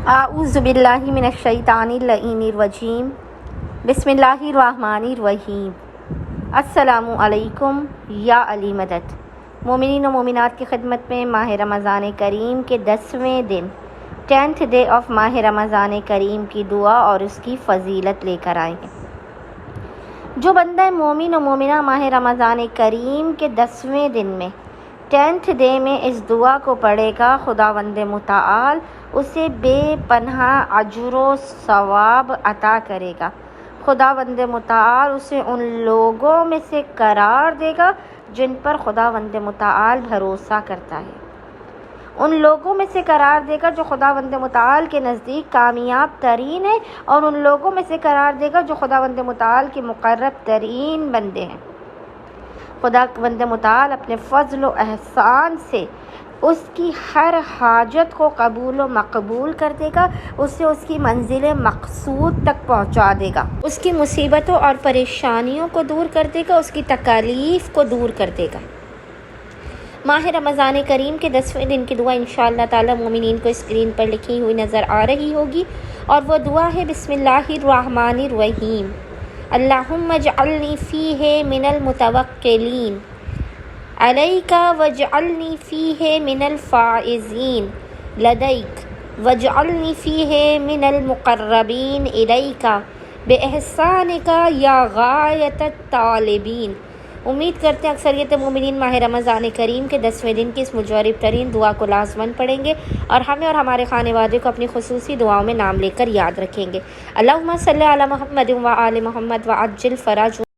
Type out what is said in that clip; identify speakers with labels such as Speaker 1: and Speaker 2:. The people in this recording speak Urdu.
Speaker 1: اعوذ باللہ من الشیطان اللعین الرجیم بسم اللہ الرحمن الرحیم۔ السلام علیکم یا علی مدد۔ مومنین و مومنات کی خدمت میں ماہ رمضان کریم کے 10ویں دن 10th ڈے آف ماہ رمضان کریم کی دعا اور اس کی فضیلت لے کر آئے ہیں۔ جو بندہ مومن و مومنہ ماہ رمضان کریم کے 10ویں دن میں 10th ڈے میں اس دعا کو پڑھے گا، خداوند متعال اسے بے پناہ اجر و ثواب عطا کرے گا۔ خداوند متعال اسے ان لوگوں میں سے قرار دے گا جن پر خداوند متعال بھروسہ کرتا ہے، ان لوگوں میں سے قرار دے گا جو خداوند متعال کے نزدیک کامیاب ترین ہے، اور ان لوگوں میں سے قرار دے گا جو خداوند متعال کے مقرب ترین بندے ہیں۔ خداوند متعال اپنے فضل و احسان سے اس کی ہر حاجت کو قبول و مقبول کر دے گا، اسے اس کی منزل مقصود تک پہنچا دے گا، اس کی مصیبتوں اور پریشانیوں کو دور کر دے گا، اس کی تکالیف کو دور کر دے گا۔ ماہ رمضان کریم کے 10ویں دن کی دعا انشاءاللہ تعالی مومنین کو اسکرین پر لکھی ہوئی نظر آ رہی ہوگی، اور وہ دعا ہے بسم اللہ الرحمن الرحیم۔ اللہم اجعلنی فیہ من المتوکلین علیک واجعلنی فیہ من الفائزین لدیک واجعلنی فیہ من المقربین الیک باحسانک یا غایۃ الطالبین۔ امید کرتے ہیں اکثریت مومنین ماہ رمضان کریم کے 10ویں دن کی اس مجرب ترین دعا کو لازماً پڑھیں گے، اور ہمیں اور ہمارے خانے وادے کو اپنی خصوصی دعاؤں میں نام لے کر یاد رکھیں گے۔ اللہم صلی علی محمد و آل محمد وعجل فرج